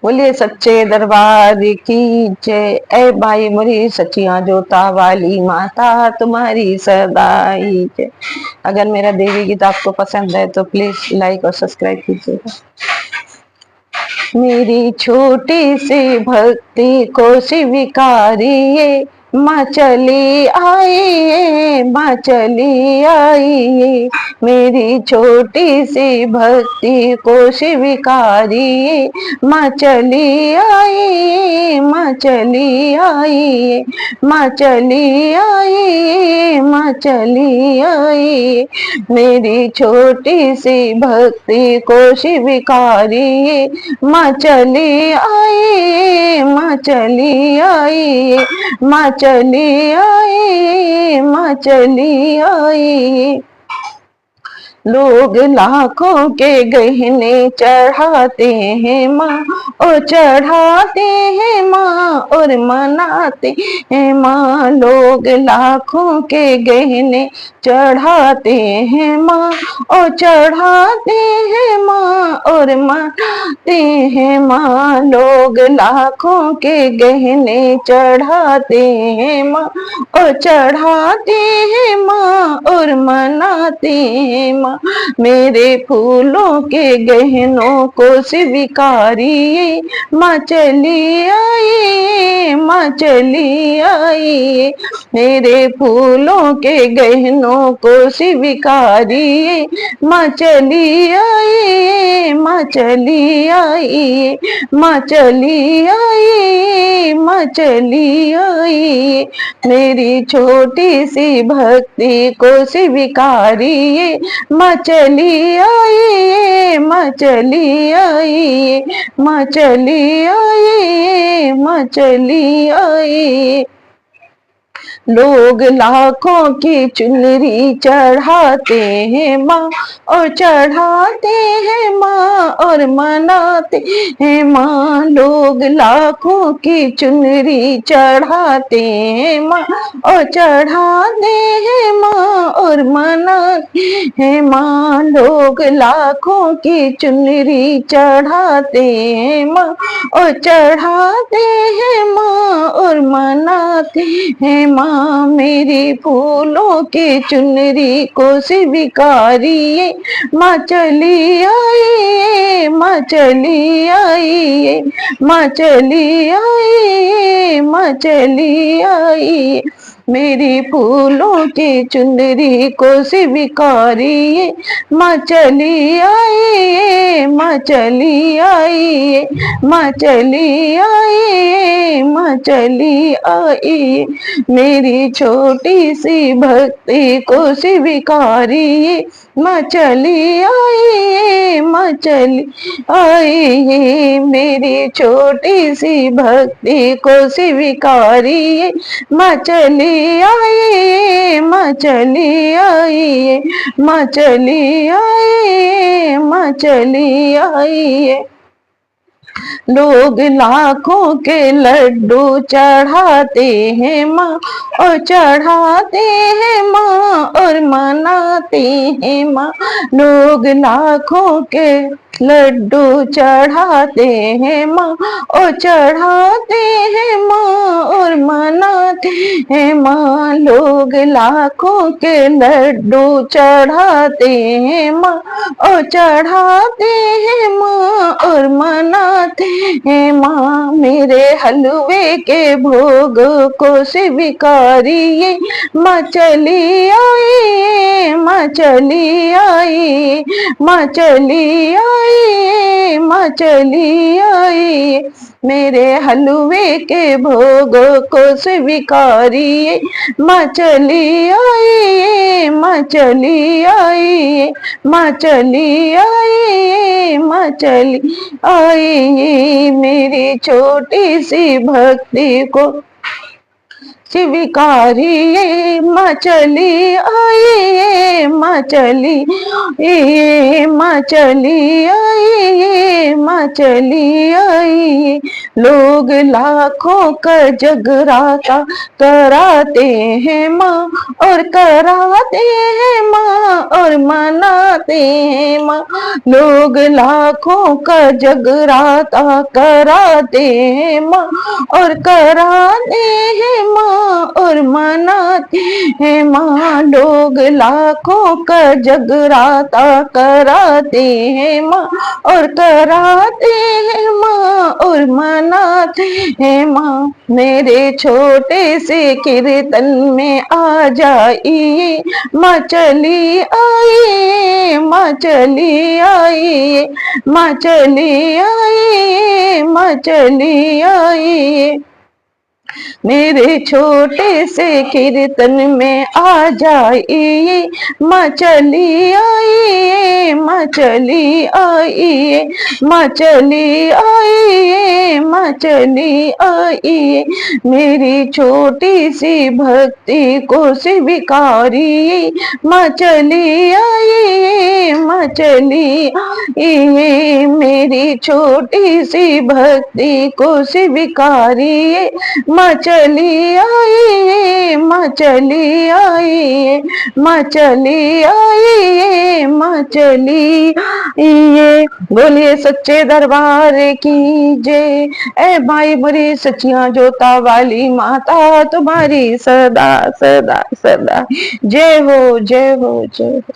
बोलिए सच्चे दरबार की जय। ए भाई मोरी सचिया जोता वाली माता तुम्हारी सदाई जय। अगर मेरा देवी गीत आपको पसंद है तो प्लीज लाइक और सब्सक्राइब कीजिएगा। मेरी छोटी सी भक्ति को स्वीकारिए, माँ चली आइए, माँ चली आइए। मेरी छोटी सी भक्ति को स्वीकारिए, माँ चली आइए, माँ चली आइए, माँ चली आइए, माँ चली आइए। मेरी छोटी सी भक्ति को स्वीकारिए, माँ चली आइए, माँ चली आइए, माँ चली आइए, माँ चली आइए। लोग लाखों के गहने चढ़ाते हैं माँ, और चढ़ाते हैं माँ और मनाते हैं माँ। लोग लाखों के गहने चढ़ाते हैं माँ, और चढ़ाते हैं माँ और मनाते हैं माँ। लोग लाखों के गहने चढ़ाते हैं माँ, और चढ़ाते हैं माँ और मनाते हैं माँ। मेरे फूलों के गहनों को स्वीकारिए, माँ चली आइए, माँ चली आइए। मेरे फूलों के गहनों को स्वीकारिए, माँ चली आइए, माँ चली आइए, माँ चली आइए, माँ चली आइए। मेरी छोटी सी भक्ति को स्वीकारिए, माँ चली आइए, माँ चली आइए, माँ चली आइए, माँ चली आइए। लोग लाखों की चुनरी चढ़ाते हैं माँ, और चढ़ाते हैं माँ और मनाते हैं माँ। लोग लाखों की चुनरी चढ़ाते हैं माँ, और चढ़ाते हैं माँ और मनाते हैं माँ। लोग लाखों की चुनरी चढ़ाते हैं माँ, और चढ़ाते हैं माँ और मनाते हैं माँ। मेरी फूलों के चुनरी को स्वीकारिए, माँ चली आइए, माँ चली आइए, माँ चली आइए, माँ चली आइए। मेरी फूलों की चुनरी को स्वीकारिए, माँ चली आइए, माँ चली आइए, माँ चली आइए, माँ चली आइए। मेरी छोटी सी भक्ति को स्वीकारिए, माँ चली आइए, माँ चली आइए। मेरी छोटी सी भक्ति को स्वीकारिए, माँ चली आइए, माँ चली आइए, माँ चली आइए, माँ चली आइए। लोग लाखों के लड्डू चढ़ाते हैं माँ, और चढ़ाते हैं माँ और मनाते हैं माँ। लोग लाखों के लड्डू चढ़ाते हैं माँ, और चढ़ाते हैं माँ और मनाते हैं माँ। लोग लाखों के लड्डू चढ़ाते हैं माँ, और चढ़ाते हैं माँ और मनाते हैं माँ। मेरे हलवे के भोग को स्वीकारिए, माँ चली आइए, माँ चली आइए, माँ चली आइए, माँ चली आइए। मेरे हलवे के भोग को स्वीकारिए, माँ चली आइए, माँ चली आइए, माँ चली आइए, माँ चली आइए। मेरी छोटी सी भक्ति को स्वीकारिए माँ चली आइए, माँ चली आइए, माँ चली आइए, माँ चली आइए। लोग लाखों का जगराता कराते हैं माँ, और कराते हैं माँ, और मनाते हैं माँ। लोग लाखों का जगराता कराते हैं माँ, और कराते हैं माँ, और मनाते हैं माँ। लोग लाखों का जगराता कराते हैं माँ, और कराते हैं माँ, और मनाते हैं माँ। मेरे छोटे से कीर्तन में आ जाइए, माँ चली आइए, माँ चली आइए, माँ चली आइए, माँ चली आइए। मेरे छोटे से कीर्तन में आ जाइए, माँ चली आइए, माँ चली आइए, माँ चली आइए, माँ चली आइए। मेरी छोटी सी भक्ति को स्वीकारिए, माँ चली आइए, माँ चली आइए। मेरी छोटी सी भक्ति को स्वीकारिए, माँ चली आइए, माँ चली आइए, माँ चली आइए, माँ चली आइए। बोलिए सच्चे दरबार की जय। ए भाई मोरी सच्चियां जोता वाली माता तुम्हारी सदा सदा सदा जय हो, जय हो, जय हो।